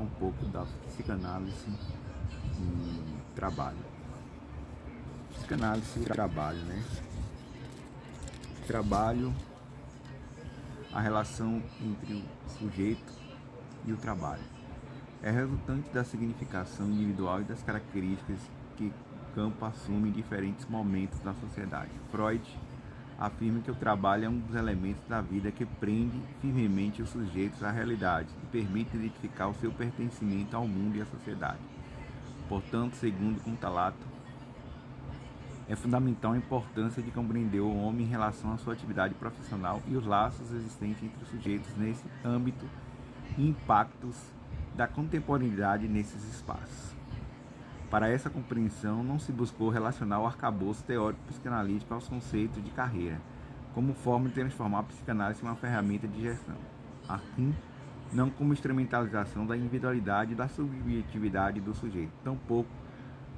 um pouco da psicanálise e trabalho. Psicanálise e trabalho, né? Trabalho, a relação entre o sujeito e o trabalho. É resultante da significação individual e das características que o campo assume em diferentes momentos da sociedade. Freud afirma que o trabalho é um dos elementos da vida que prende firmemente os sujeitos à realidade e permite identificar o seu pertencimento ao mundo e à sociedade. Portanto, segundo Kuntalato, é fundamental a importância de compreender o homem em relação à sua atividade profissional e os laços existentes entre os sujeitos nesse âmbito e impactos da contemporaneidade nesses espaços. Para essa compreensão, não se buscou relacionar o arcabouço teórico psicanalítico aos conceitos de carreira, como forma de transformar a psicanálise em uma ferramenta de gestão. Assim, não como instrumentalização da individualidade e da subjetividade do sujeito, tampouco,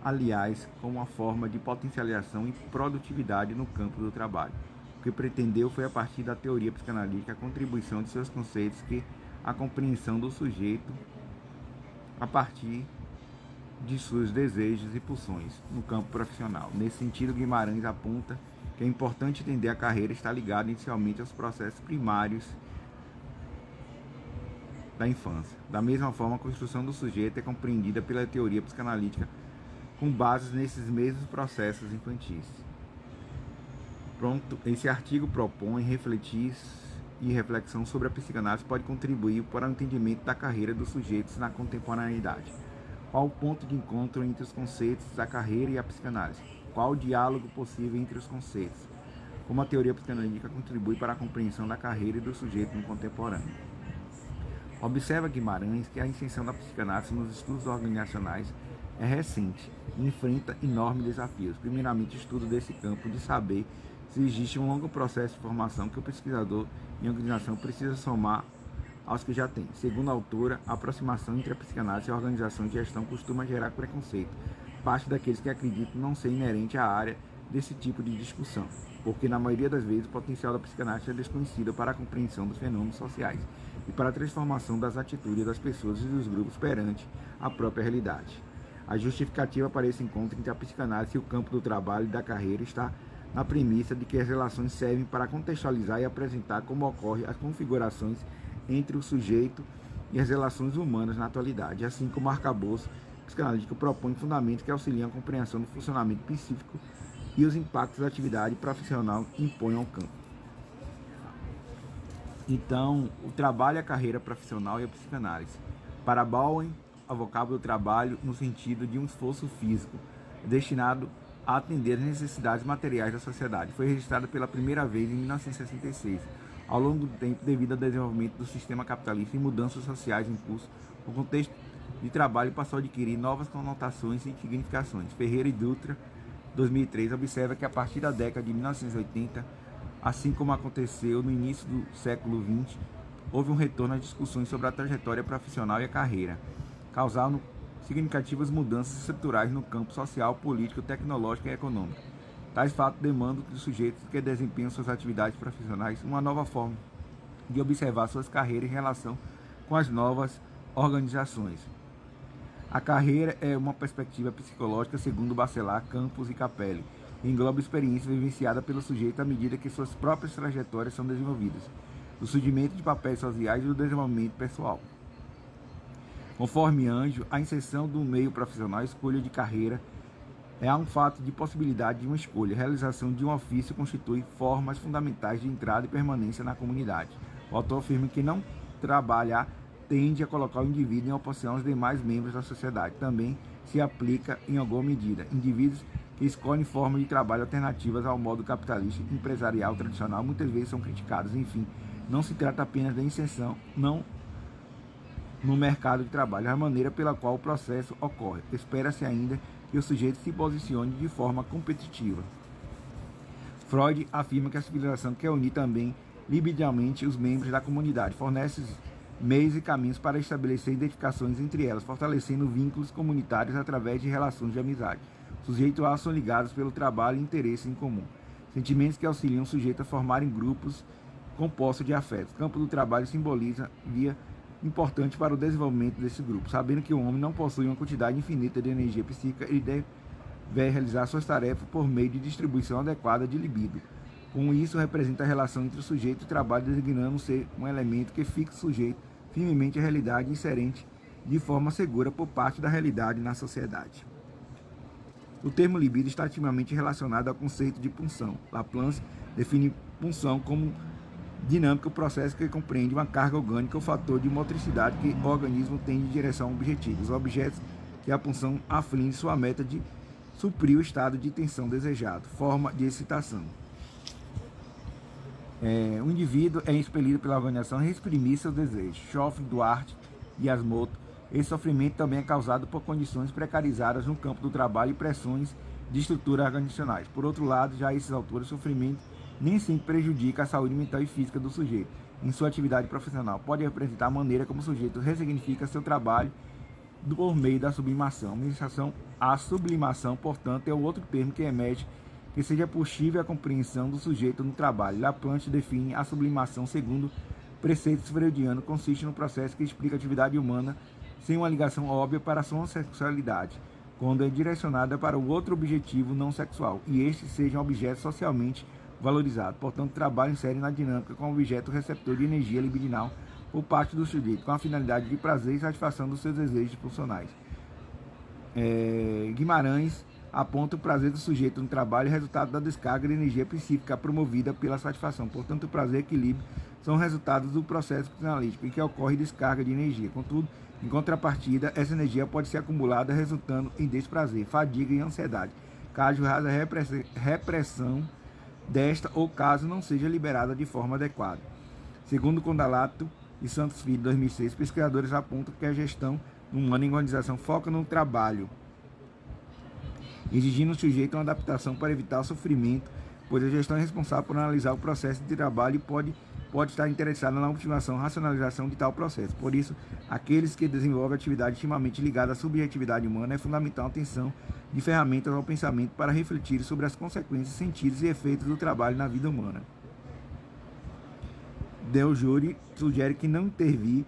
aliás, como uma forma de potencialização e produtividade no campo do trabalho. O que pretendeu foi, a partir da teoria psicanalítica, a contribuição de seus conceitos que a compreensão do sujeito a partir de seus desejos e pulsões no campo profissional. Nesse sentido, Guimarães aponta que é importante entender a carreira está ligada inicialmente aos processos primários da infância. Da mesma forma, a construção do sujeito é compreendida pela teoria psicanalítica com bases nesses mesmos processos infantis. Pronto, esse artigo propõe refletir e reflexão sobre a psicanálise pode contribuir para o entendimento da carreira dos sujeitos na contemporaneidade. Qual o ponto de encontro entre os conceitos da carreira e a psicanálise? Qual o diálogo possível entre os conceitos? Como a teoria psicanalítica contribui para a compreensão da carreira e do sujeito no contemporâneo? Observa Guimarães que a inserção da psicanálise nos estudos organizacionais é recente e enfrenta enormes desafios. Primeiramente, o estudo desse campo de saber se existe um longo processo de formação que o pesquisador em organização precisa somar aos que já tem. Segundo a autora, a aproximação entre a psicanálise e a organização de gestão costuma gerar preconceito, parte daqueles que acreditam não ser inerente à área desse tipo de discussão, porque na maioria das vezes o potencial da psicanálise é desconhecido para a compreensão dos fenômenos sociais e para a transformação das atitudes das pessoas e dos grupos perante a própria realidade. A justificativa para esse encontro entre a psicanálise e o campo do trabalho e da carreira está na premissa de que as relações servem para contextualizar e apresentar como ocorrem as configurações entre o sujeito e as relações humanas na atualidade, assim como o arcabouço psicanalítico propõe fundamentos que auxiliam a compreensão do funcionamento psíquico e os impactos da atividade profissional que impõem ao campo. Então, o trabalho, a carreira profissional e a psicanálise. Para Bowen, o vocábulo trabalho no sentido de um esforço físico destinado a atender às necessidades materiais da sociedade. Foi registrado pela primeira vez em 1966. Ao longo do tempo, devido ao desenvolvimento do sistema capitalista e mudanças sociais em curso, o contexto de trabalho passou a adquirir novas conotações e significações. Ferreira e Dutra, 2003, observa que a partir da década de 1980, assim como aconteceu no início do século XX, houve um retorno às discussões sobre a trajetória profissional e a carreira, causando significativas mudanças estruturais no campo social, político, tecnológico e econômico. Tais fatos demandam dos sujeitos que desempenham suas atividades profissionais uma nova forma de observar suas carreiras em relação com as novas organizações. A carreira é uma perspectiva psicológica segundo Bacelar, Campos e Capelli, e engloba experiência vivenciada pelo sujeito à medida que suas próprias trajetórias são desenvolvidas, do surgimento de papéis sociais e do desenvolvimento pessoal. Conforme Anjo, a inserção do meio profissional, escolha de carreira, é um fato de possibilidade de uma escolha. A realização de um ofício constitui formas fundamentais de entrada e permanência na comunidade. O autor afirma que não trabalhar tende a colocar o indivíduo em oposição aos demais membros da sociedade. Também se aplica em alguma medida. Indivíduos que escolhem formas de trabalho alternativas ao modo capitalista empresarial tradicional muitas vezes são criticados. Enfim, não se trata apenas da inserção, não no mercado de trabalho, a maneira pela qual o processo ocorre. Espera-se ainda que o sujeito se posicione de forma competitiva. Freud afirma que a civilização quer unir também libidinamente os membros da comunidade, fornece meios e caminhos para estabelecer identificações entre elas, fortalecendo vínculos comunitários através de relações de amizade. Sujeitos A são ligados pelo trabalho e interesse em comum, sentimentos que auxiliam o sujeito a formarem grupos compostos de afetos. O campo do trabalho simboliza via importante para o desenvolvimento desse grupo. Sabendo que o homem não possui uma quantidade infinita de energia psíquica, ele deve realizar suas tarefas por meio de distribuição adequada de libido. Com isso, representa a relação entre o sujeito e o trabalho, designando ser um elemento que fixa o sujeito firmemente à realidade inserente de forma segura por parte da realidade na sociedade. O termo libido está intimamente relacionado ao conceito de pulsão. Laplace define pulsão como dinâmica, o processo que compreende uma carga orgânica ou fator de motricidade que o organismo tem em direção a objetivos. Os objetos que a pulsão aflige sua meta de suprir o estado de tensão desejado, forma de excitação. O indivíduo é expelido pela organização a reprimir seus desejos. Schoff, Duarte e Yasmoto. Esse sofrimento também é causado por condições precarizadas no campo do trabalho e pressões de estrutura organizacionais. Por outro lado, já a esses autores, o sofrimento nem sempre prejudica a saúde mental e física do sujeito em sua atividade profissional. Pode representar a maneira como o sujeito ressignifica seu trabalho por meio da sublimação. A sublimação, portanto, é o outro termo que emerge que seja possível a compreensão do sujeito no trabalho. Laplace define a sublimação segundo preceitos freudianos, consiste no processo que explica a atividade humana sem uma ligação óbvia para a sua sexualidade, quando é direcionada para o outro objetivo não sexual, e este seja um objeto socialmente valorizado. Portanto, o trabalho insere na dinâmica como objeto receptor de energia libidinal por parte do sujeito, com a finalidade de prazer e satisfação dos seus desejos pulsionais. Guimarães aponta o prazer do sujeito no trabalho resultado da descarga de energia psíquica promovida pela satisfação. Portanto, o prazer e equilíbrio são resultados do processo psicanalítico em que ocorre descarga de energia. Contudo, em contrapartida, essa energia pode ser acumulada resultando em desprazer, fadiga e ansiedade, caso haja repressão desta ou caso não seja liberada de forma adequada. Segundo Condalato e Santos Filho, 2006, pesquisadores apontam que a gestão humana em organização foca no trabalho, exigindo ao sujeito uma adaptação para evitar o sofrimento, pois a gestão é responsável por analisar o processo de trabalho e pode estar interessada na optimização e racionalização de tal processo. Por isso, aqueles que desenvolvem atividade intimamente ligada à subjetividade humana é fundamental a atenção de ferramentas ao pensamento para refletir sobre as consequências, sentidos e efeitos do trabalho na vida humana. Deljouri sugere que não intervir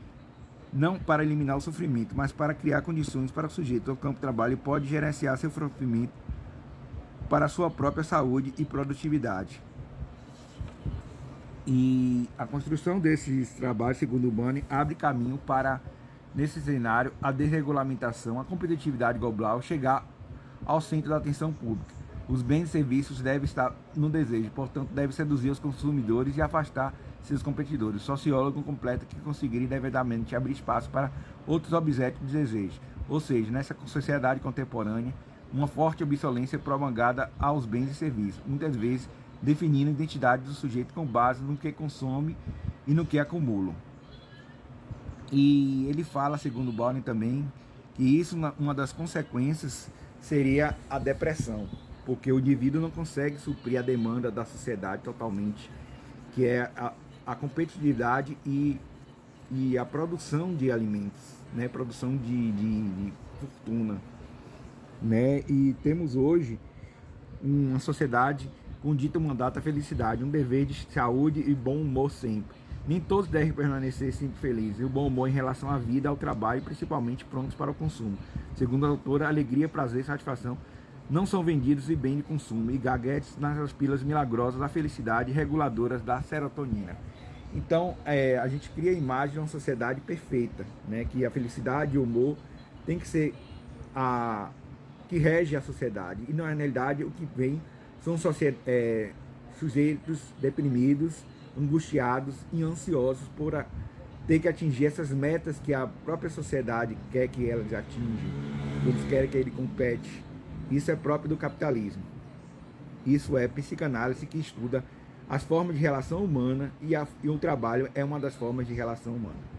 não para eliminar o sofrimento, mas para criar condições para o sujeito ao campo de trabalho e pode gerenciar seu sofrimento para a sua própria saúde e produtividade. E a construção desses trabalhos, segundo o Bani, abre caminho para, nesse cenário, a desregulamentação, a competitividade global chegar ao centro da atenção pública. Os bens e serviços devem estar no desejo, portanto, deve seduzir os consumidores e afastar seus competidores. O sociólogo completa que conseguirem devidamente abrir espaço para outros objetos de desejo. Ou seja, nessa sociedade contemporânea, uma forte obsolência prolongada aos bens e serviços, muitas vezes definindo a identidade do sujeito com base no que consome e no que acumula. E ele fala, segundo Bowlby também, que isso, uma das consequências, seria a depressão, porque o indivíduo não consegue suprir a demanda da sociedade totalmente, que é a competitividade e a produção de alimentos, né? Produção de fortuna, né? E temos hoje uma sociedade com dito mandato à felicidade, um dever de saúde e bom humor sempre. Nem todos devem permanecer sempre felizes, e o bom humor em relação à vida, ao trabalho, principalmente prontos para o consumo. Segundo a autora, alegria, prazer e satisfação não são vendidos e bem de consumo, e gaguetes nas pilas milagrosas da felicidade reguladoras da serotonina. Então, a gente cria a imagem de uma sociedade perfeita, né? Que a felicidade e o humor tem que ser que rege a sociedade. E, na realidade, o que vem são sujeitos deprimidos, angustiados e ansiosos por ter que atingir essas metas que a própria sociedade quer que elas atinjam. Eles querem que ele compete. Isso é próprio do capitalismo. Isso é psicanálise que estuda as formas de relação humana e o trabalho é uma das formas de relação humana.